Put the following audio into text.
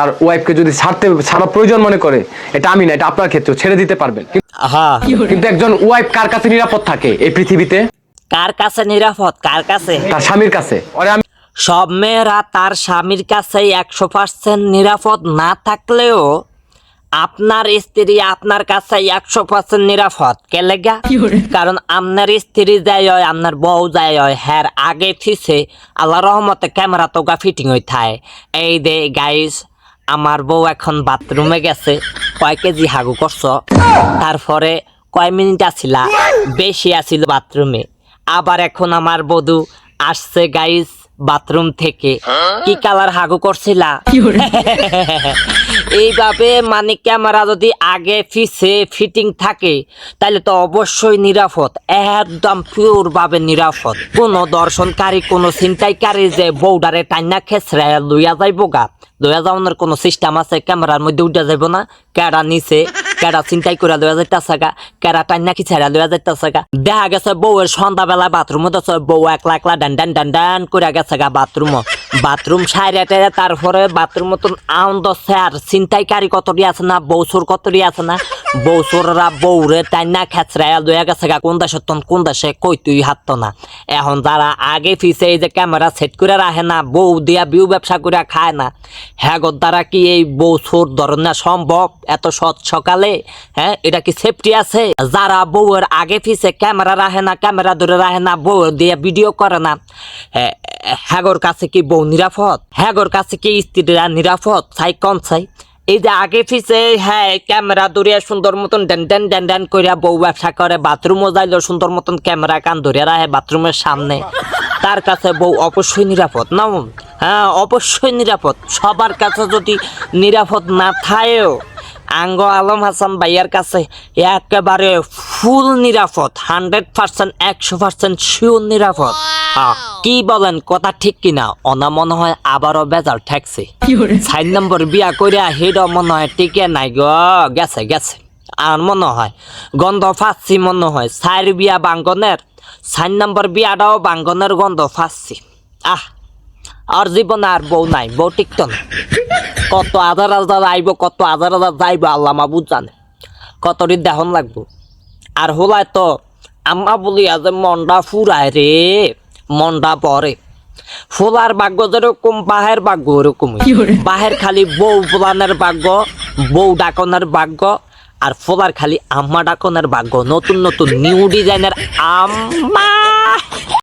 আর ওয়াইফকে যদি ছাড়া প্রয়োজন মনে করে, এটা আমি না, এটা আপনার ক্ষেত্রে ছেড়ে দিতে পারবেন। কিন্তু একজন ওয়াইফ কার কাছে নিরাপদ থাকে এই পৃথিবীতে? কার কাছে নিরাপদ? কার কাছে? তার স্বামীর কাছে। সব মেয়েরা তার স্বামীর কাছে 100% নিরাপদ না থাকলেও আপনার স্ত্রী আপনার কাছে 100% নিরাপদ। কে লেগা? কারণ আপনার স্ত্রী যাই হয়, আপনার বউ যাই হয়, হ্যার আগে ফিসে আল্লাহ রহমতে ক্যামেরা তো ফিটিং হয়ে থাকে। এই দে গাইস, আমার বউ এখন বাথরুমে গেছে, কয় কেজি হাগু করছ, তারপরে কয় মিনিট আসিলা, বেশি আসিল বাথরুমে। আবার এখন আমার বধূ আসছে গাইস বাথরুম থেকে, কি কালার হাগু করছিলা। এইভাবে মানে ক্যামেরা যদি আগে পিছে ফিটিং থাকে তাহলে তো অবশ্যই নিরাপদ, একদম পিওর ভাবে নিরাপদ। কোনো দর্শনকারী, কোনো ছিনতাইকারী যে বউডারে টাইনা খেসরা লইয়া যাইব গা, লইয়া যাওয়ানোর কোনো সিস্টেম আছে? ক্যামেরার মধ্যে উঠা যাইব না? কেডা নিচে, কেডা চিন্তাই করে লইয়া যাইতেছে গা, কেডা টাইনা কি ছেড়া লইয়া যাইতেছে গা। দেখা গেছে বউয়ের সন্ধ্যাবেলা বাথরুমে তো বউ একলা একলা ডান ডান ডান ডান করে গেছে গা বাথরুম সাইরে টেরে, তারপরে বাথরুম তো আনন্দ আর চিন্তাইকারী কতটি আছে না, বউসুর কতটি আছে না, বউসুররা বউরে টাইনা খেচড়াইয়া লইয়া গেছে গা কোন দেশে কোন দেশে কই তুই হাত না। এখন যারা আগে পিছে এই যে ক্যামেরা সেট করে রাখে না, বউ দিয়া বিউ ব্যবসা করে খায় না, হ্যাঁ দ্বারা কি এই বউসুর ধরনের সম্ভব এত সকালে? হ্যাঁ, এটা কি সেফটি আছে? যারা বউয়ের আগে পিছে ক্যামেরা রাখে না, ক্যামেরা ধরে রাখে না, বউ দিয়ে ভিডিও করে না, হ্যাগোর কাছে কি বউ নিরাপদ? হ্যাগোর কাছে কি স্ত্রীরা নিরাপদ? চাই কম চাই। এই যে আগে পিছে হ্যাঁ ক্যামেরা ধরিয়া সুন্দর মতন ড্যান ড্যান ড্যান ড্যান করিয়া বউ ব্যবসা করে, বাথরুমও যাইলো সুন্দর মতন ক্যামেরা কান ধরিয়া রাখে বাথরুমের সামনে, তার কাছে বউ অবশ্যই নিরাপদ না? হ্যাঁ, অবশ্যই নিরাপদ। সবার কাছে যদি নিরাপদ না থাকেও আঙ্গ আলম হাসান ভাইয়ার কাছে একেবারে ফুল নিরাপদ, 100%, 100% শিওর নিরাপদ। কি বলেন, কথা ঠিক কিনা? অনা মনে হয় আবারও বেজাল ঠেকছে। 4 নম্বর বিয়া করিয়া হেডও মনে হয় টিকে নাই গো, গেছে গেছে। আর মনে হয় গন্ধ ফাঁসছি, মনে হয় 4 বিয়া বাঙ্গনের, 4 নম্বর বিয়াটাও বাঙ্গনের গন্ধ ফাঁসছি। আর জীবনে আর বউ নাই, বউ টিকতো না। কত হাজার হাজার আইব, কত হাজার হাজার যাইব আল্লাহ মাবুদ জানে, কতটি দেহন লাগবো। আর হলায় তো আম্মা বলি আজ মনটা ফুরায় রে, মনটা পরে। ফুলার ভাগ্য যেরকম বাহের ভাগ্য ওরকম, বাহের খালি বউ ফুলানের ভাগ্য, বউ ডাকনের ভাগ্য, আর ফুলার খালি আম্মা ডাকনের ভাগ্য। নতুন নতুন নিউ ডিজাইনের আম্মা।